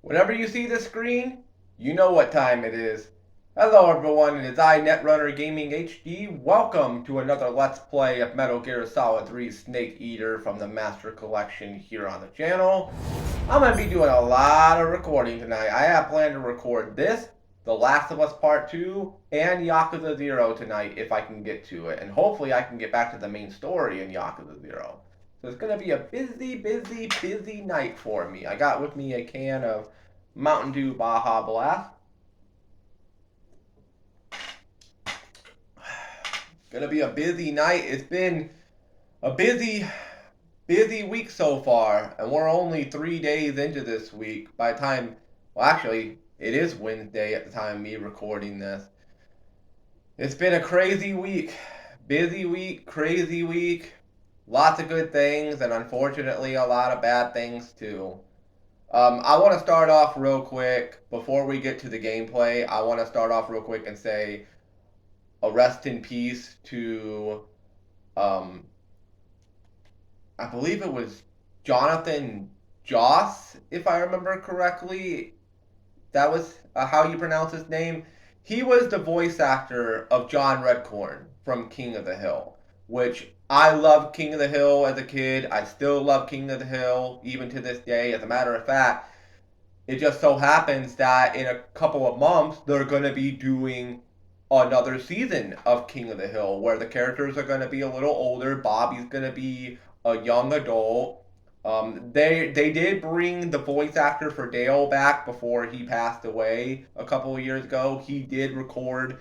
Whenever you see this screen, you know what time it is. Hello everyone, it is I, Netrunner Gaming HD. Welcome to another Let's Play of Metal Gear Solid 3 Snake Eater from the Master Collection here on the channel. I'm going to be doing a lot of recording tonight. I have planned to record this, The Last of Us Part 2, and Yakuza 0 tonight if I can get to it. And hopefully I can get back to the main story in Yakuza 0. So it's going to be a busy night for me. I got with me a can of Mountain Dew Baja Blast. Gonna be a busy night. It's been a busy week so far, and we're only 3 days into this week. By the time, well, actually, it is Wednesday at the time of me recording this. It's been a crazy week. Busy week, crazy week. Lots of good things, and unfortunately, a lot of bad things too. I want to start off real quick before we get to the gameplay. I want to start off real quick and say a rest in peace to, I believe it was Jonathan Joss, if I remember correctly. That was how you pronounce his name. He was the voice actor of John Redcorn from King of the Hill, which I loved King of the Hill as a kid. I still love King of the Hill even to this day. As a matter of fact, it just so happens that in a couple of months they're going to be doing another season of King of the Hill where the characters are going to be a little older. Bobby's going to be a young adult. They did bring the voice actor for Dale back before he passed away a couple of years ago. He did record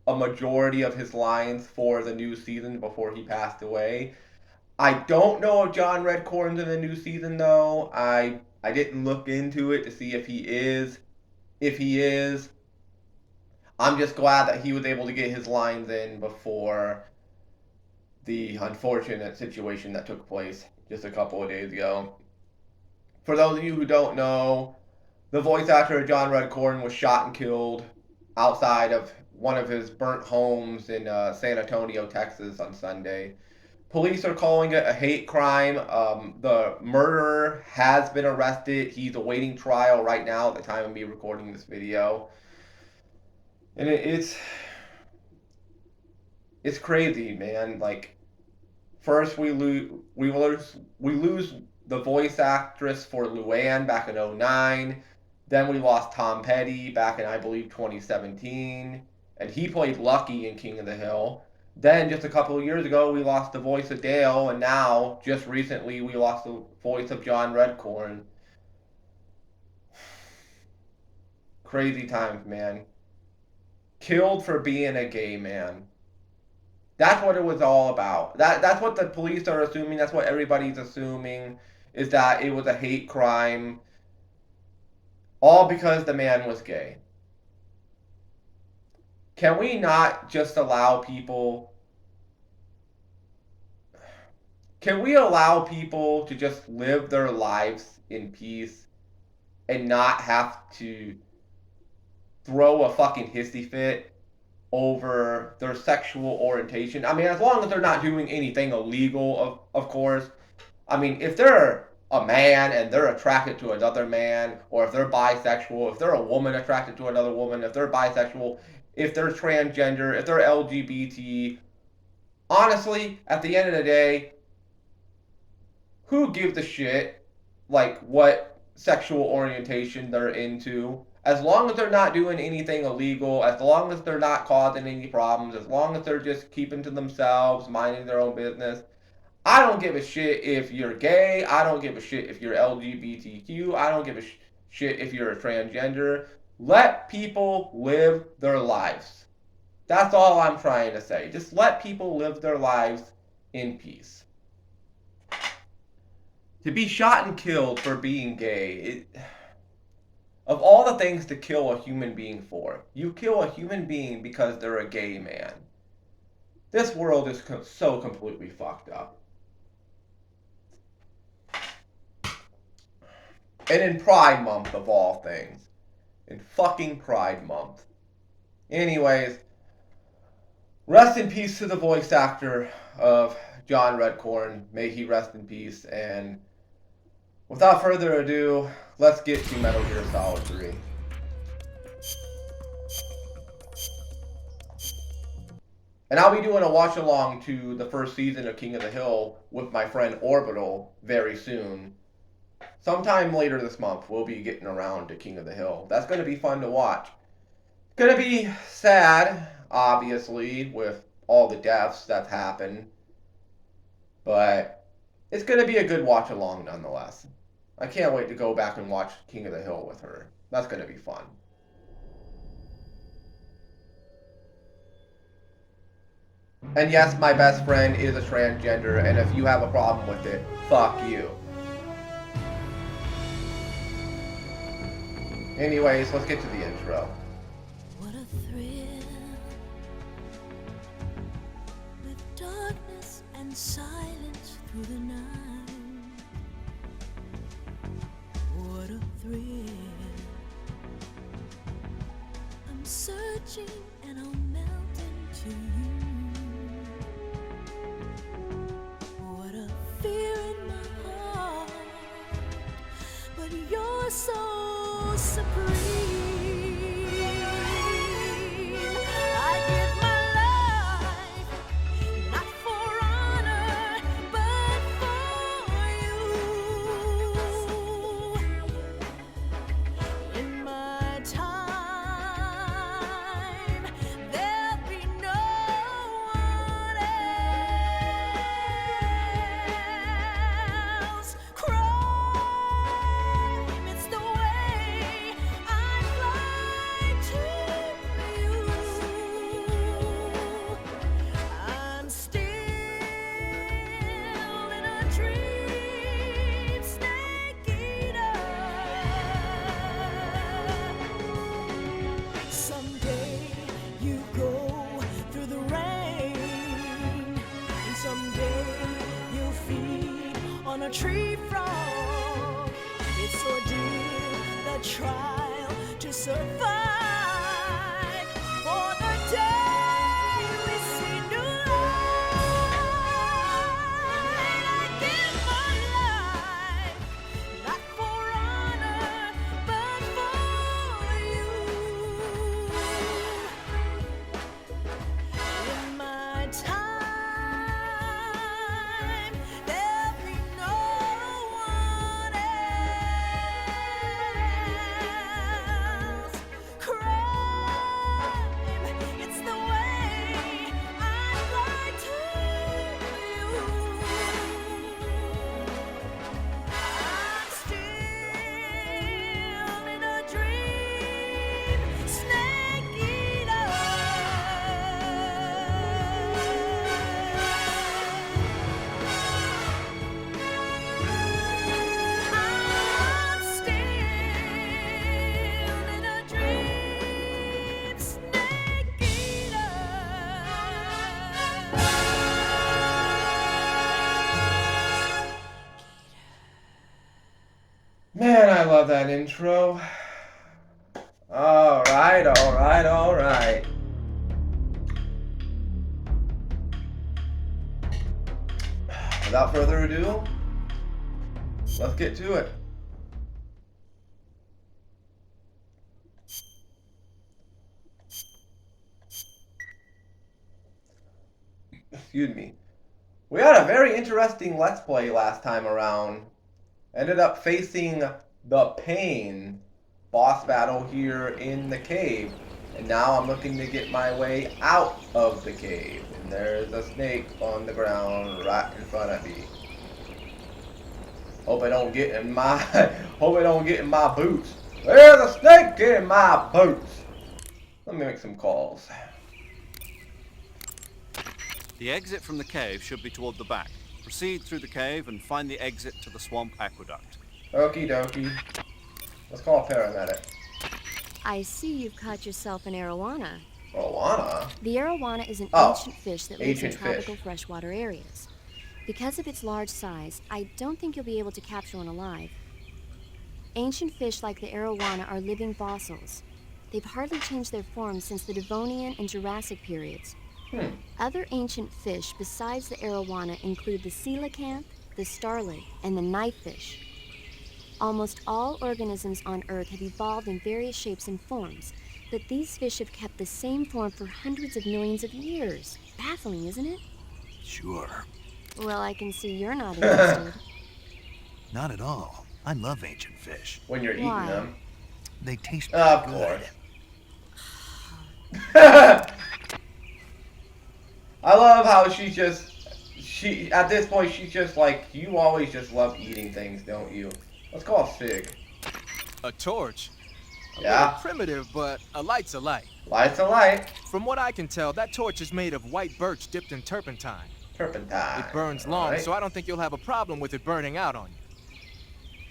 a majority of his lines for the new season before he passed away. I don't know if John Redcorn's in the new season though. I didn't look into it to see if he is. If he is, I'm just glad that he was able to get his lines in before the unfortunate situation that took place just a couple of days ago. For those of you who don't know, the voice actor of John Redcorn was shot and killed outside of one of his burnt homes in San Antonio, Texas on Sunday. Police are calling it a hate crime. The murderer has been arrested. He's awaiting trial right now at the time of me recording this video. And it's crazy, man. Like, first we lose the voice actress for Luann back in 2009. Then we lost Tom Petty back in, I believe, 2017. And he played Lucky in King of the Hill. Then, just a couple of years ago, we lost the voice of Dale. And now, just recently, we lost the voice of John Redcorn. Crazy times, man. Killed for being a gay man. That's what it was all about. That's what the police are assuming. That's what everybody's assuming, is that it was a hate crime. All because the man was gay. Can we not just allow people... Can we allow people to just live their lives in peace and not have to throw a fucking hissy fit over their sexual orientation? I mean, as long as they're not doing anything illegal, of course. I mean, if they're a man and they're attracted to another man, or if they're bisexual, if they're a woman attracted to another woman, if they're bisexual, if they're transgender, if they're LGBT, honestly, at the end of the day, who gives a shit, like, what sexual orientation they're into? As long as they're not doing anything illegal, as long as they're not causing any problems, as long as they're just keeping to themselves, minding their own business, I don't give a shit if you're gay. I don't give a shit if you're LGBTQ. I don't give a shit if you're a transgender. Let people live their lives. That's all I'm trying to say. Just let people live their lives in peace. To be shot and killed for being gay, of all the things to kill a human being for, you kill a human being because they're a gay man. This world is so completely fucked up. And in Pride Month, of all things. In fucking Pride Month. Anyways, rest in peace to the voice actor of John Redcorn. May he rest in peace. And without further ado, let's get to Metal Gear Solid 3. And I'll be doing a watch along to the first season of King of the Hill with my friend Orbital very soon. Sometime later this month, we'll be getting around to King of the Hill. That's going to be fun to watch. Going to be sad, obviously, with all the deaths that happened. But it's going to be a good watch along nonetheless. I can't wait to go back and watch King of the Hill with her. That's going to be fun. And yes, my best friend is a transgender, and if you have a problem with it, fuck you. Anyways, let's get to the intro. What a thrill, with darkness and silence through the night. What a thrill, I'm searching and I'll melt into you. What a fear in my heart, but you're so supreme. I give my life, not for honor, but for you. In my time, there'll be no one else. Crime, it's the way I fly to you. I'm still in a dream, snake eater. Someday you go through the rain, and someday you'll feed on a tree frog. It's ordeal, the trial to survive. For the day we see new light, I give my life, not for honor, but for you. In my time, there'll be no one else. Crime, it's the way I fly to you. I'm still in a dream, snake eater. I'm still in a dream, snake eater. Man, I love that intro. Alright, alright, alright. Without further ado, let's get to it. Excuse me. We had a very interesting Let's Play last time around. Ended up facing the Pain boss battle here in the cave. And now I'm looking to get my way out of the cave. And there's a snake on the ground right in front of me. Hope I don't get in my boots. There's a snake in my boots. Let me make some calls. The exit from the cave should be toward the back. Proceed through the cave and find the exit to the swamp aqueduct. Okie dokie. Let's call a paramedic. I see you've caught yourself an arowana. Arowana? The arowana is an Oh, ancient fish that lives in ancient tropical fish. freshwater areas. Because of its large size, I don't think you'll be able to capture one alive. Ancient fish like the arowana are living fossils. They've hardly changed their form since the Devonian and Jurassic periods. Other ancient fish besides the arowana include the coelacanth, the starlet, and the knifefish. Almost all organisms on Earth have evolved in various shapes and forms, but these fish have kept the same form for hundreds of millions of years. Baffling, isn't it? Sure. Well, I can see you're not interested. Not at all. I love ancient fish. When you're eating Why? them. They taste Of pretty course. good. I love how she at this point she's just like, you always just love eating things, don't you? Let's call Sig. A torch? A Yeah. little primitive, but a light's a light. Light's a light. From what I can tell, that torch is made of white birch dipped in turpentine. Turpentine. It burns long, Alright. so I don't think you'll have a problem with it burning out on you.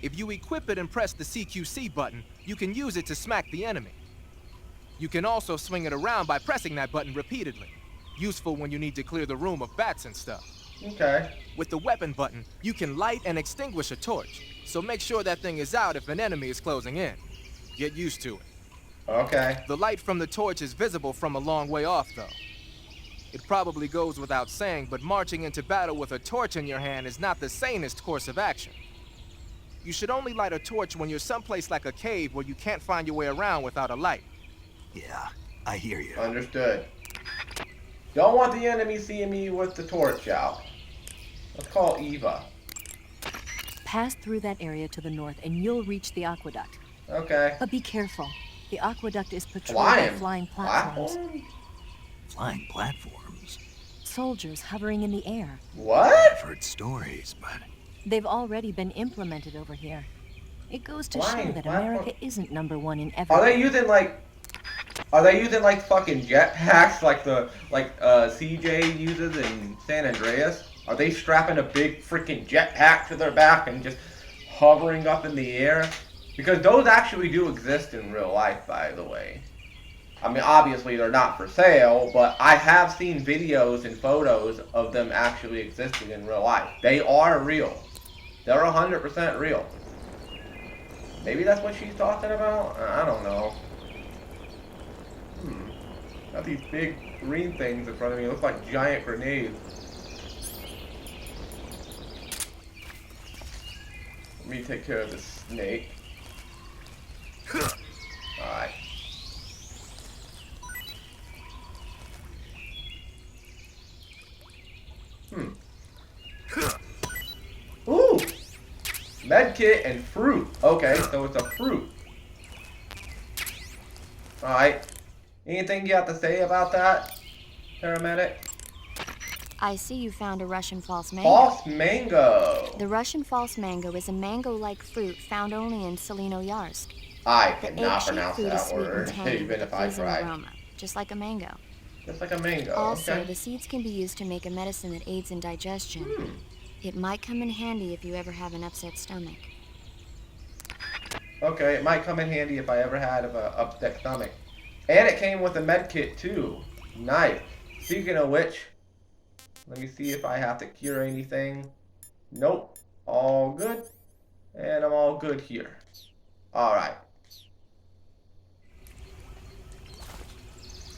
If you equip it and press the CQC button, you can use it to smack the enemy. You can also swing it around by pressing that button repeatedly. Useful when you need to clear the room of bats and stuff. Okay. With the weapon button, you can light and extinguish a torch, so make sure that thing is out if an enemy is closing in. Get used to it. Okay. The light from the torch is visible from a long way off, though. It probably goes without saying, but marching into battle with a torch in your hand is not the sanest course of action. You should only light a torch when you're someplace like a cave where you can't find your way around without a light. Yeah, I hear you. Understood. Don't want the enemy seeing me with the torch out. Let's call Eva. Pass through that area to the north and you'll reach the aqueduct. Okay. But be careful. The aqueduct is patrolled by flying platforms. Platform? Flying platforms. Soldiers hovering in the air. What? I've heard stories, but They've already been implemented over here. It goes to Flying show that platform- America isn't number one in Are everything. they using like fucking jetpacks like CJ uses in San Andreas? Are they strapping a big freaking jetpack to their back and just hovering up in the air? Because those actually do exist in real life, by the way. I mean, obviously they're not for sale, but I have seen videos and photos of them actually existing in real life. They are real. They're 100% real. Maybe that's what she's talking about? I don't know. Got these big green things in front of me. Look like giant grenades. Let me take care of this snake. Alright. Ooh! Medkit and fruit. Okay, so it's a fruit. Alright. Anything you have to say about that, paramedic? I see you found a Russian false mango. False mango. The Russian false mango is a mango-like fruit found only in Selino-Yarsk. I The cannot egg-shaped pronounce fruit is that sweet and word, tangy, even if I pleasing tried. aroma, just like a mango. Just like a mango. Also, okay. the seeds can be used to make a medicine that aids in digestion. Hmm. It might come in handy if you ever have an upset stomach. Okay, it might come in handy if I ever had an upset stomach. And it came with a med kit too. Nice. Speaking of which, let me see if I have to cure anything. Nope. All good. And I'm all good here. Alright.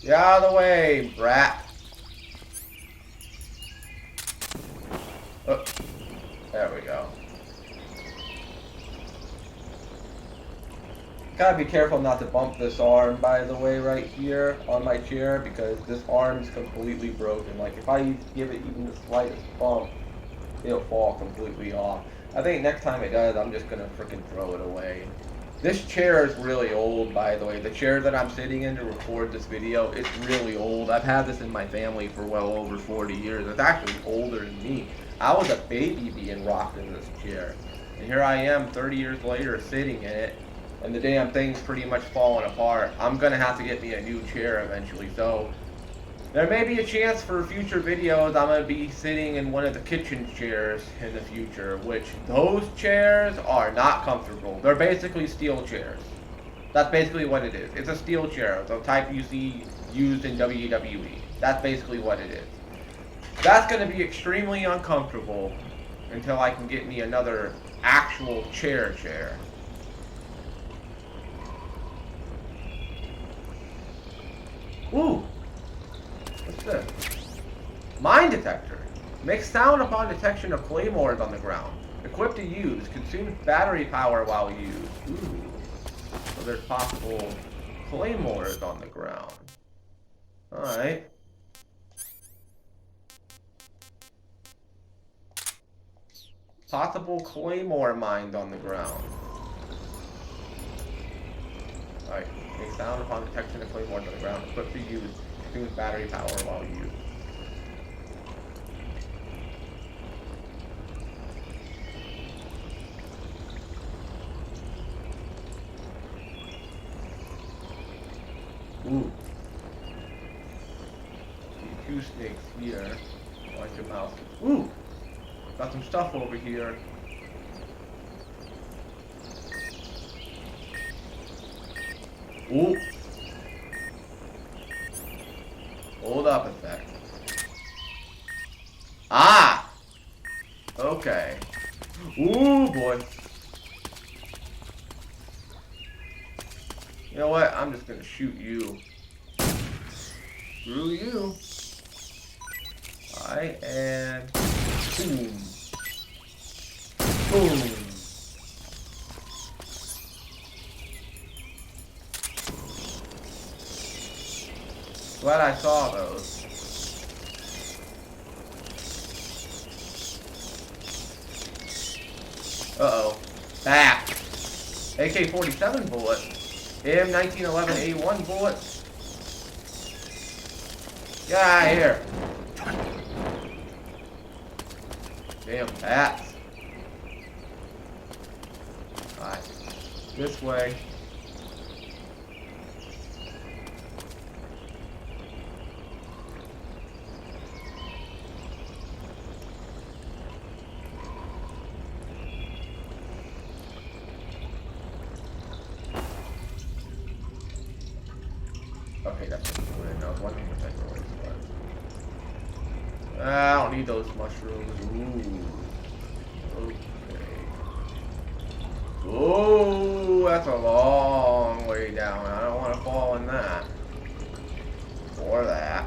Get out of the way, brat. Oh, there we go. Gotta be careful not to bump this arm, by the way, right here on my chair, because this arm is completely broken. Like, if I give it even the slightest bump, it'll fall completely off. I think next time it does, I'm just gonna freaking throw it away. This chair is really old, by the way. The chair that I'm sitting in to record this video, it's really old. I've had this in my family for well over 40 years. It's actually older than me. I was a baby being rocked in this chair. And here I am 30 years later sitting in it, and the damn thing's pretty much falling apart. I'm gonna have to get me a new chair eventually, so there may be a chance for future videos I'm gonna be sitting in one of the kitchen chairs in the future, which those chairs are not comfortable. They're basically steel chairs. That's basically what it is. It's a steel chair, the type you see used in WWE. That's basically what it is. That's gonna be extremely uncomfortable until I can get me another actual chair. Ooh! What's this? Mine detector. Makes sound upon detection of claymores on the ground. Equipped to use. Consumes battery power while used. Ooh. So there's possible claymores on the ground. Alright. Possible claymore mines on the ground. Alright. Make sound upon detection of claymores on the ground. Equipped to use. Consumes battery power while used. Ooh. See two snakes here. Like a mouse. Ooh! Got some stuff over here. Ooh. Hold up a sec. Ah! Okay. Ooh, boy. You know what? I'm just gonna shoot you. Screw you. Alright, and boom. Boom. Glad I saw those. Uh-oh. Back. AK-47 bullet. M1911A1 bullet. Get out of here. Damn bats. Alright. This way. Okay, that's what I was wondering what that noise was. I don't need those mushrooms. Ooh. Okay. Oh, that's a long way down. I don't want to fall in that. Or that.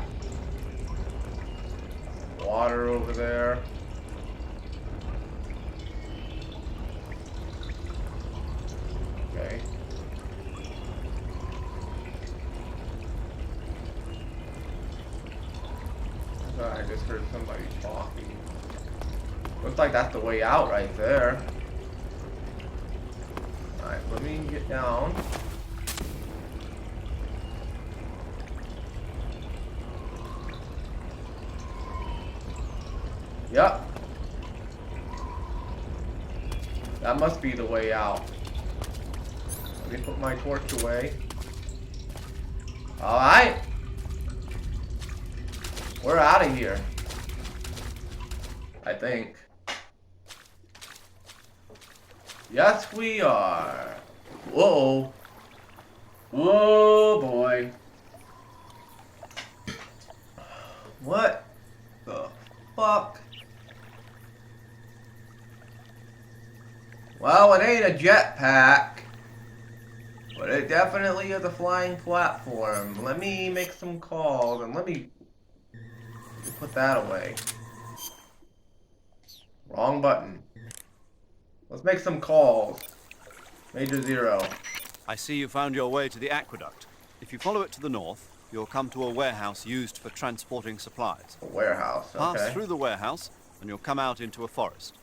Water over there. Okay. I just heard somebody talking. Looks like that's the way out right there. Alright, let me get down. Yep. That must be the way out. Let me put my torch away. Alright. We're out of here. I think. Yes, we are. Whoa. Whoa, boy. What the fuck? Well, it ain't a jetpack, but it definitely is a flying platform. Let me make some calls and let me put that away. Wrong button. Let's make some calls. Major Zero. I see you found your way to the aqueduct. If you follow it to the north, you'll come to a warehouse used for transporting supplies. A warehouse, okay. Pass through the warehouse, and you'll come out into a forest.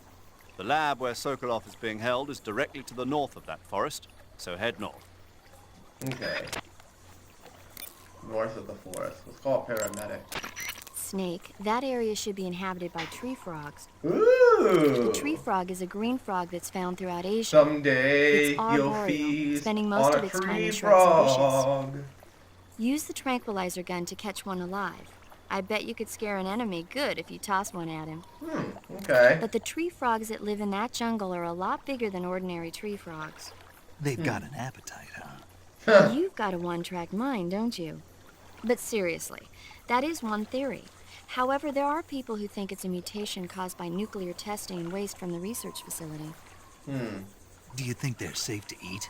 The lab where Sokolov is being held is directly to the north of that forest, so head north. Okay. North of the forest. Let's call it paramedic. Snake, that area should be inhabited by tree frogs. Ooh! The tree frog is a green frog that's found throughout Asia. Someday It's you'll arboreal, feast spending most on of a its time tree in shrubs and bushes. frog. Use the tranquilizer gun to catch one alive. I bet you could scare an enemy good if you toss one at him. Okay. But the tree frogs that live in that jungle are a lot bigger than ordinary tree frogs. They've got an appetite, huh? You've got a one-track mind, don't you? But seriously, that is one theory. However, there are people who think it's a mutation caused by nuclear testing and waste from the research facility. Do you think they're safe to eat?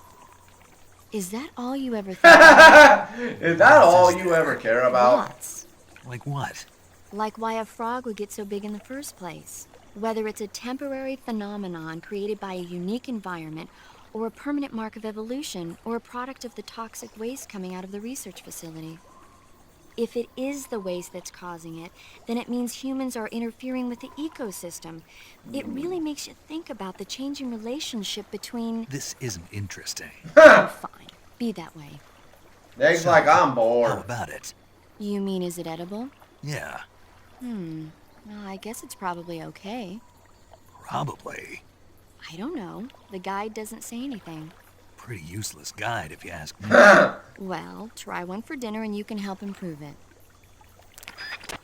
Is that all you ever think about? Is that all you ever care about? Lots. Like what? Like why a frog would get so big in the first place. Whether it's a temporary phenomenon created by a unique environment, or a permanent mark of evolution, or a product of the toxic waste coming out of the research facility. If it is the waste that's causing it, then it means humans are interfering with the ecosystem. It really makes you think about the changing relationship between... This isn't interesting. Oh, fine. Be that way. Nate's So, like, I'm How bored. about it? You mean, is it edible? Yeah, Well, I guess it's probably okay. probably. I don't know. The guide doesn't say anything. Pretty useless guide, if you ask me. Well, try one for dinner and you can help improve it.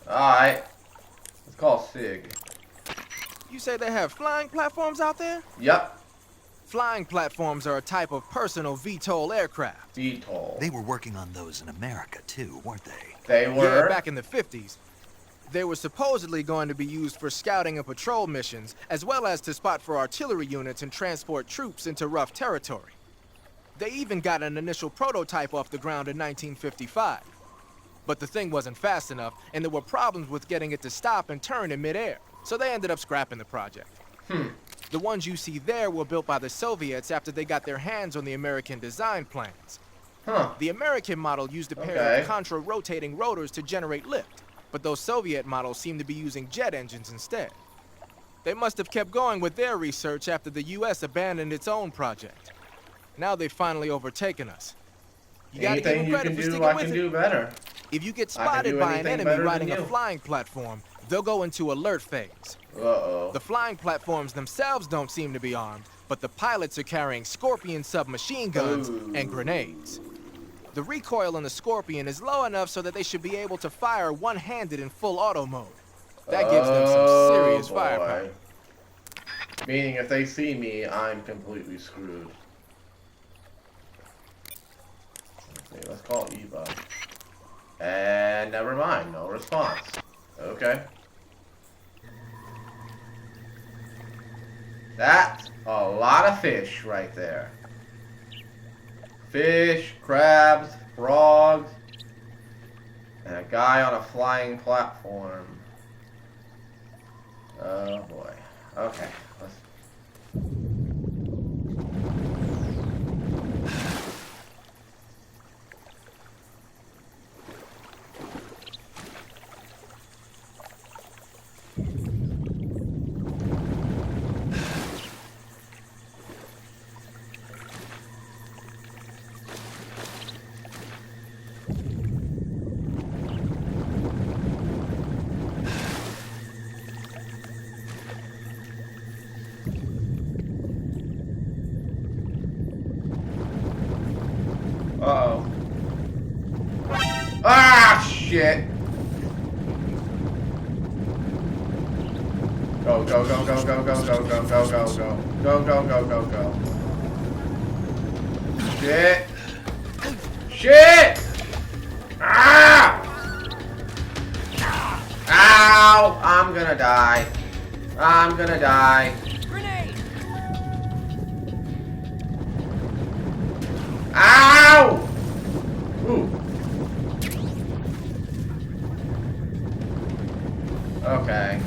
Alright. Let's call Sig. You say they have flying platforms out there? Yep. Flying platforms are a type of personal VTOL aircraft. VTOL. They were working on those in America, too, weren't they? They were. Yeah, back in the 50s. They were supposedly going to be used for scouting and patrol missions, as well as to spot for artillery units and transport troops into rough territory. They even got an initial prototype off the ground in 1955. But the thing wasn't fast enough, and there were problems with getting it to stop and turn in midair, so they ended up scrapping the project. The ones you see there were built by the Soviets after they got their hands on the American design plans. Huh. The American model used a pair Okay. of contra-rotating rotors to generate lift, but those Soviet models seem to be using jet engines instead. They must have kept going with their research after the US abandoned its own project. Now they've finally overtaken us. You gotta give Anything them you credit can for do, sticking I with can it. do better. If you get I can spotted do by an anything enemy better riding than a you. flying platform, they'll go into alert phase. Uh-oh. The flying platforms themselves don't seem to be armed, but the pilots are carrying Scorpion submachine guns and grenades. The recoil on the Scorpion is low enough so that they should be able to fire one-handed in full auto mode. That gives them some serious firepower. Boy. Meaning if they see me, I'm completely screwed. Let's see, let's call Eva. And never mind, no response. Okay. That's a lot of fish right there. Fish, crabs, frogs, and a guy on a flying platform. Oh boy. Okay. Let's... Uh-oh. Ah, shit! Go, go, go, go, go, go, go, go, go, go, go. Go, go, go, go, go. Shit! Shit! Ah! Ow! I'm gonna die. I'm gonna die. Grenade! Ow! Ooh. Okay.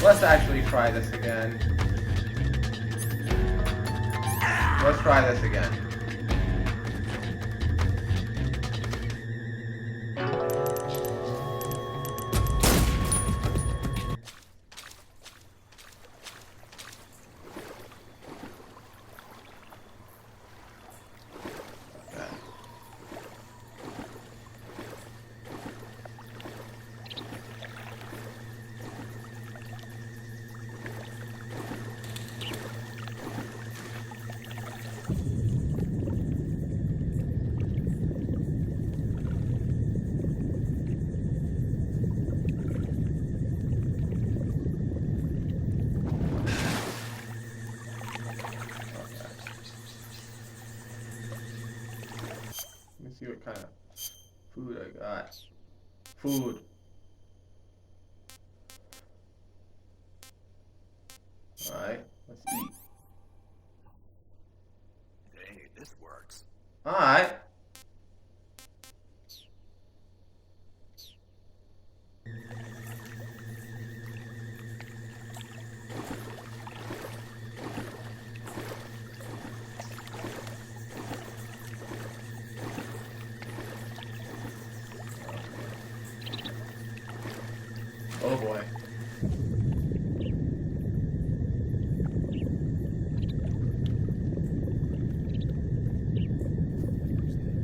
Let's actually try this again. Let's try this again. Let me see what kind of food I got. Food. Alright, let's eat. Hey, this works. Alright.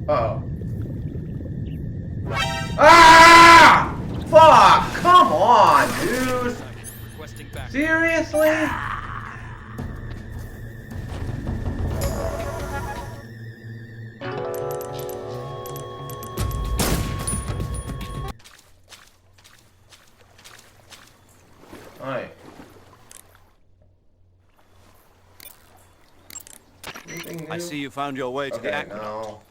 Uh-oh. Ah! Fuck! Come on, dude! Seriously? Alright. Anything new? I see you found your way to the Okay, aqueduct. no.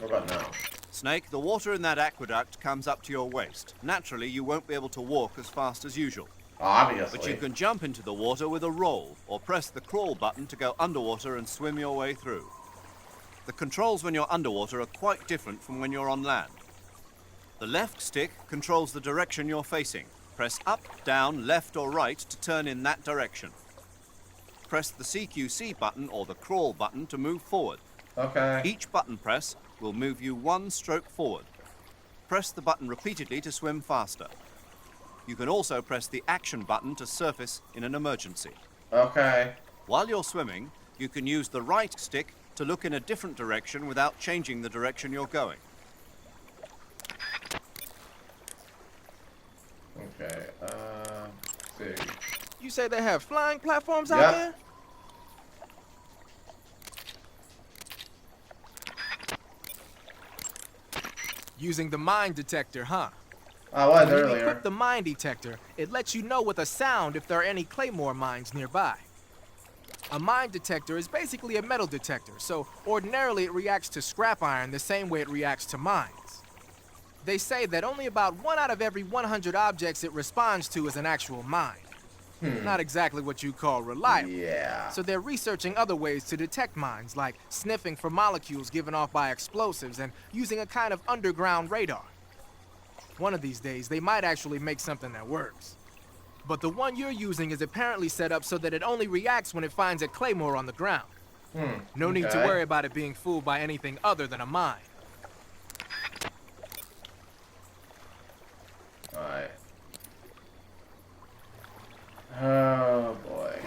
What about now? Snake, the water in that aqueduct comes up to your waist. Naturally, you won't be able to walk as fast as usual. Obviously. But you can jump into the water with a roll, or press the crawl button to go underwater and swim your way through. The controls when you're underwater are quite different from when you're on land. The left stick controls the direction you're facing. Press up, down, left or right to turn in that direction. Press the CQC button or the crawl button to move forward. Okay. Each button press will move you one stroke forward. Press the button repeatedly to swim faster. You can also press the action button to surface in an emergency. Okay. While you're swimming, you can use the right stick to look in a different direction without changing the direction you're going. Okay. Let's see. You say they have flying platforms out Yep. there? Using the mine detector, huh? I was When you earlier. equip the mine detector, it lets you know with a sound if there are any claymore mines nearby. A mine detector is basically a metal detector, so ordinarily it reacts to scrap iron the same way it reacts to mines. They say that only about 1 out of every 100 objects it responds to is an actual mine. Not exactly what you call reliable. Yeah. So they're researching other ways to detect mines, like sniffing for molecules given off by explosives and using a kind of underground radar. One of these days, they might actually make something that works. But the one you're using is apparently set up so that it only reacts when it finds a claymore on the ground. No need to okay. worry about it being fooled by anything other than a mine. Alright. Oh boy.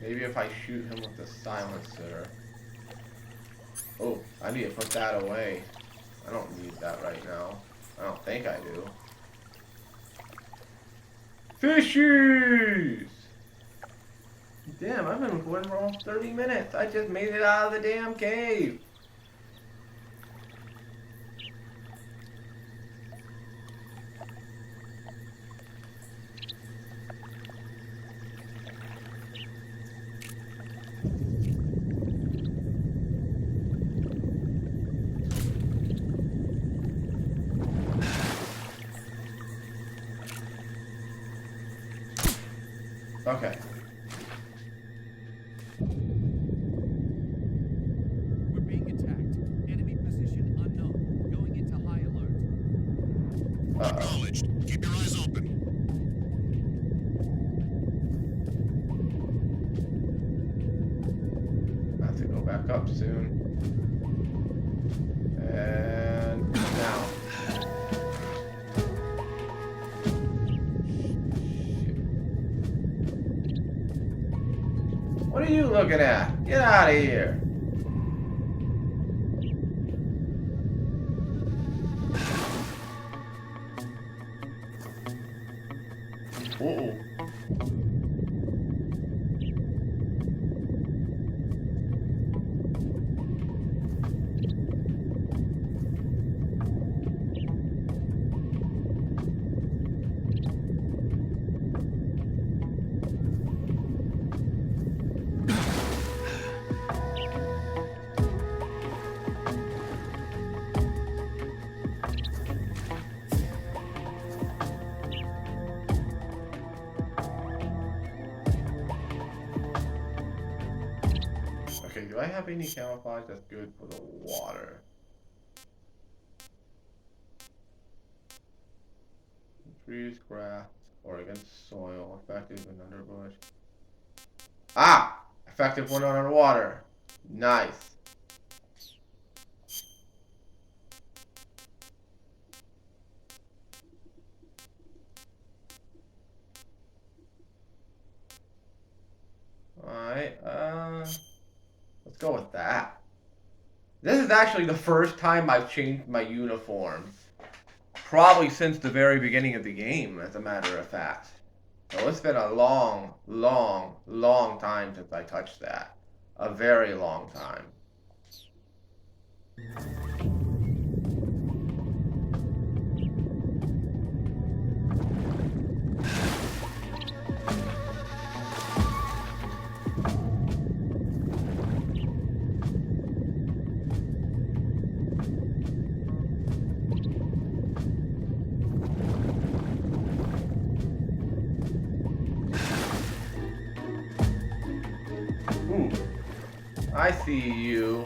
Maybe if I shoot him with the silencer. Oh, I need to put that away. I don't need that right now. I don't think I do. Fishies! Damn, I've been recording for almost 30 minutes. I just made it out of the damn cave. Okay. We're being attacked. Enemy position unknown. Going into high alert. Uh-oh. Acknowledged. Keep your eyes open. I have to go back up soon. And now. What are you looking at? Get out of here. Uh-oh. do I have any camouflage that's good for the water? Trees, grass, or against soil. Effective in underbrush. Ah! Effective when underwater. Nice. Alright, let's go with that. This is actually the first time I've changed my uniform. Probably since the very beginning of the game, as a matter of fact. So it's been a long, long, long time since I touched that. A very long time. Ooh, I see you.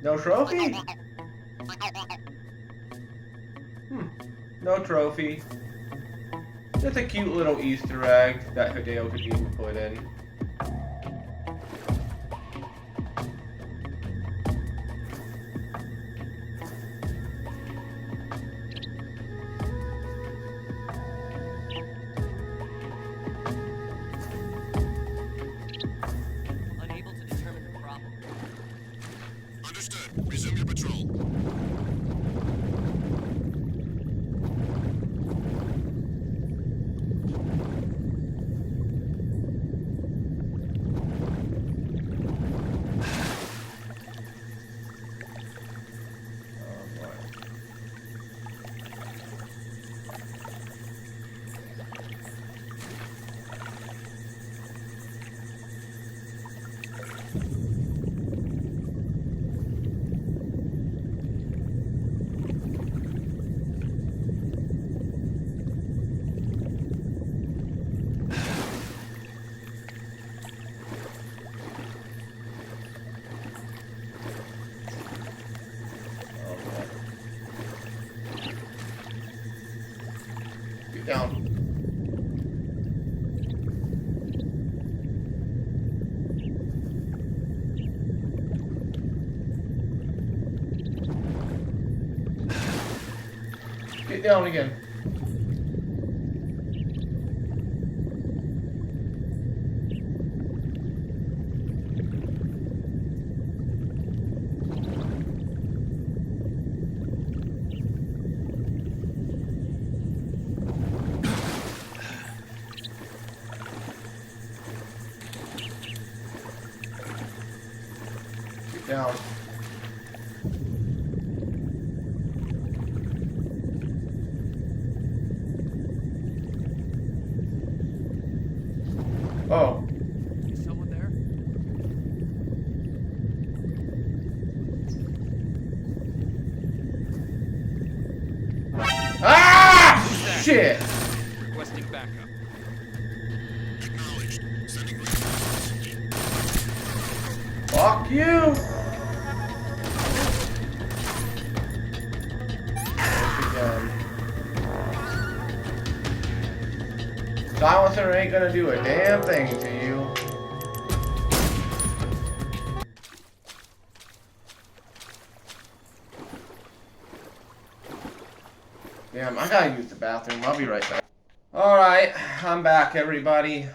No trophy? No trophy. Just a cute little Easter egg that Hideo Kojima put in. Unable to determine the problem. Understood. Resume your patrol. Get down. Get down again. Get down. Oh. Is someone there? Ah! Shit! Requesting backup. Acknowledged. Sending response. Fuck you! Again. Silencer ain't gonna do a damn thing to you. Damn, I gotta use the bathroom. I'll be right back. Alright, I'm back, everybody.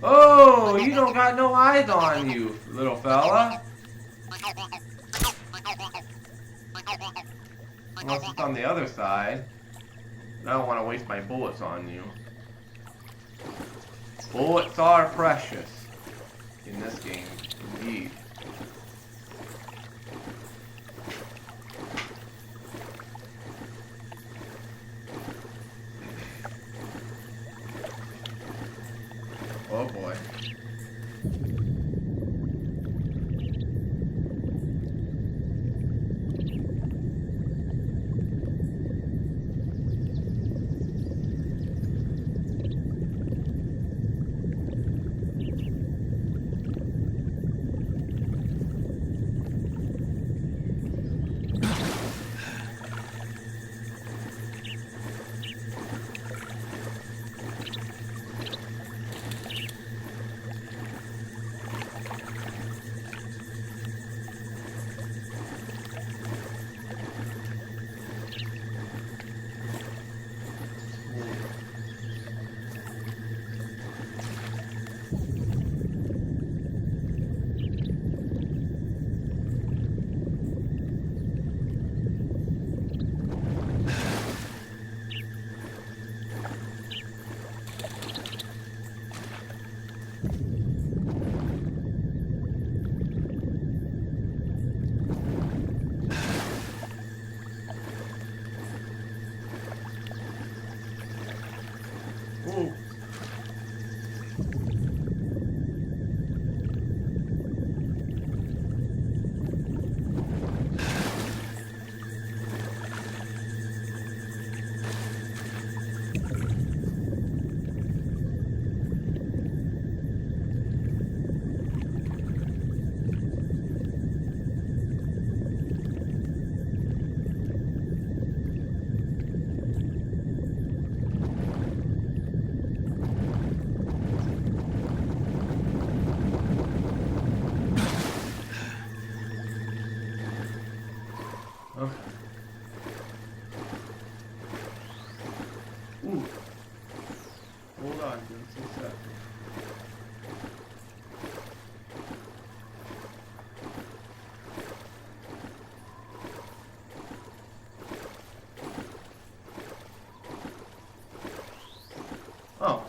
Oh, you don't got no eyes on you, little fella. Unless it's on the other side. I don't want to waste my bullets on you. Bullets are precious in this game, indeed. Oh boy. Ooh. Okay. Ooh. Hold on just a second. Oh.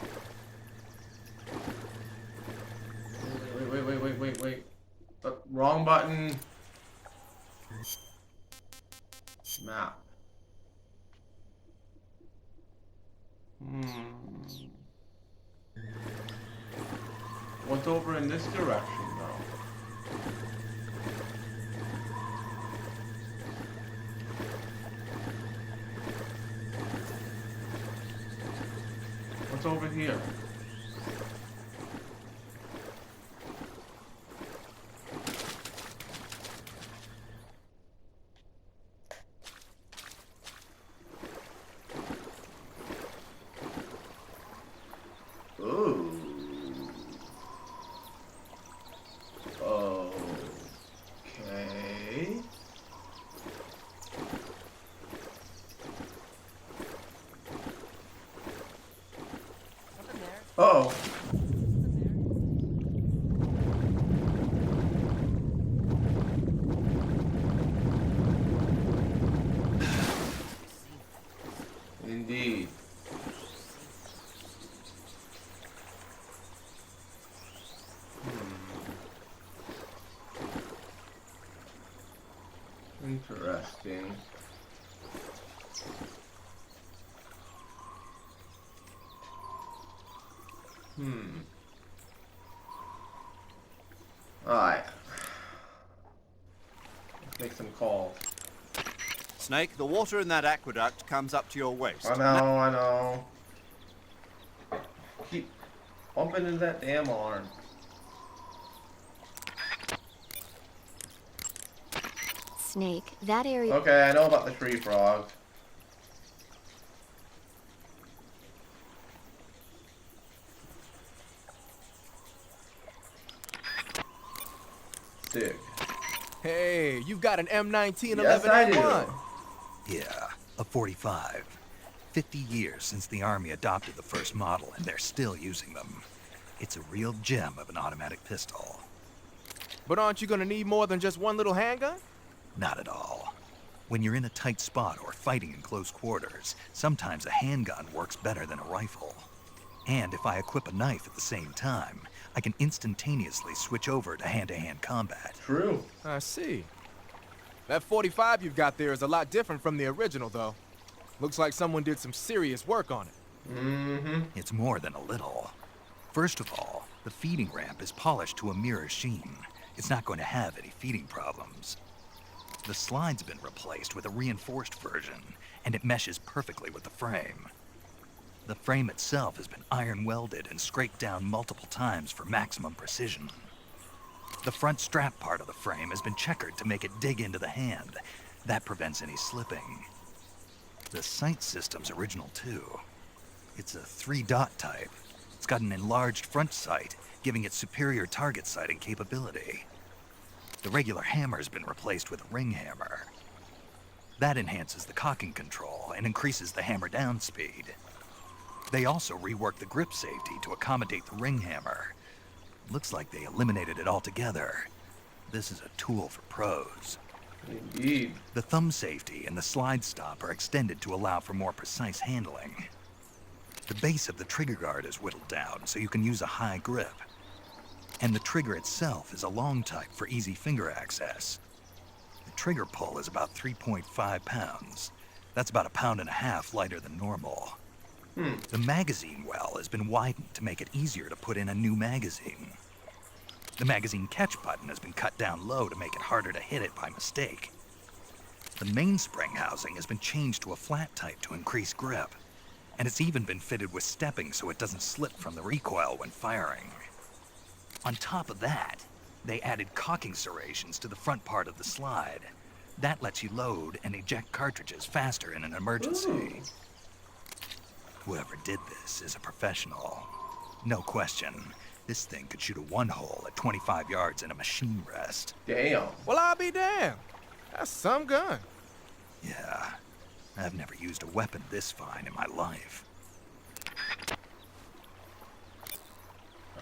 Wait. Wrong button. Map. What's over in this direction, though? What's over here? Ooh. Okay. Something there. Oh. Indeed. Interesting. Alright. Let's make some calls. Snake, the water in that aqueduct comes up to your waist. I know. Keep bumping into that damn arm. Snake, that area. Okay, I know about the tree frog. Sig. Hey, you've got an M19 Yes, I do. 1101. Yeah, a 45. 50 years since the Army adopted the first model, and they're still using them. It's a real gem of an automatic pistol. But aren't you gonna need more than just one little handgun? Not at all. When you're in a tight spot or fighting in close quarters, sometimes a handgun works better than a rifle. And if I equip a knife at the same time, I can instantaneously switch over to hand-to-hand combat. True. I see. That 45 you've got there is a lot different from the original, though. Looks like someone did some serious work on it. Mm-hmm. It's more than a little. First of all, the feeding ramp is polished to a mirror sheen. It's not going to have any feeding problems. The slide's been replaced with a reinforced version, and it meshes perfectly with the frame. The frame itself has been iron welded and scraped down multiple times for maximum precision. The front strap part of the frame has been checkered to make it dig into the hand. That prevents any slipping. The sight system's original too. It's a 3-dot type. It's got an enlarged front sight, giving it superior target sighting capability. The regular hammer's been replaced with a ring hammer. That enhances the cocking control and increases the hammer down speed. They also reworked the grip safety to accommodate the ring hammer. Looks like they eliminated it altogether. This is a tool for pros. Indeed. The thumb safety and the slide stop are extended to allow for more precise handling. The base of the trigger guard is whittled down so you can use a high grip. And the trigger itself is a long type for easy finger access. The trigger pull is about 3.5 pounds. That's about 1.5 pounds lighter than normal. The magazine well has been widened to make it easier to put in a new magazine. The magazine catch button has been cut down low to make it harder to hit it by mistake. The mainspring housing has been changed to a flat type to increase grip, and it's even been fitted with stepping so it doesn't slip from the recoil when firing. On top of that, they added cocking serrations to the front part of the slide. That lets you load and eject cartridges faster in an emergency. Ooh. Whoever did this is a professional. No question. This thing could shoot a one-hole at 25 yards in a machine rest. Damn. Well, I'll be damned. That's some gun. Yeah, I've never used a weapon this fine in my life.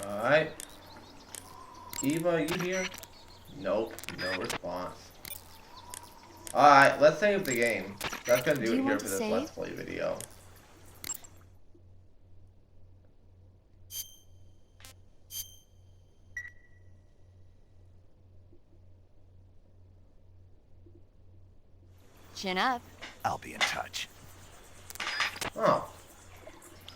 Alright. Eva, you here? Nope, no response. Alright, let's save the game. That's gonna do Do it you here want for to this save? Let's Play video. Chin up. I'll be in touch. Oh.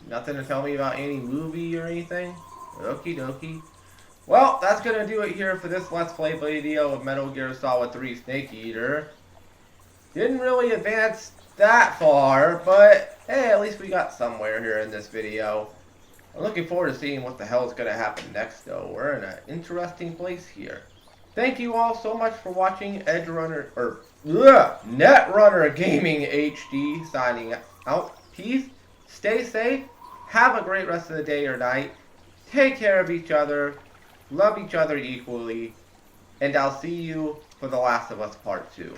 Nothing to tell me about any movie or anything? Okie dokie. Well, that's gonna do it here for this Let's Play video of Metal Gear Solid 3 Snake Eater. Didn't really advance that far, but hey, at least we got somewhere here in this video. I'm looking forward to seeing what the hell is gonna happen next though. We're in an interesting place here. Thank you all so much for watching Netrunner Gaming HD signing out. Peace, stay safe, have a great rest of the day or night, take care of each other, love each other equally, and I'll see you for The Last of Us Part 2.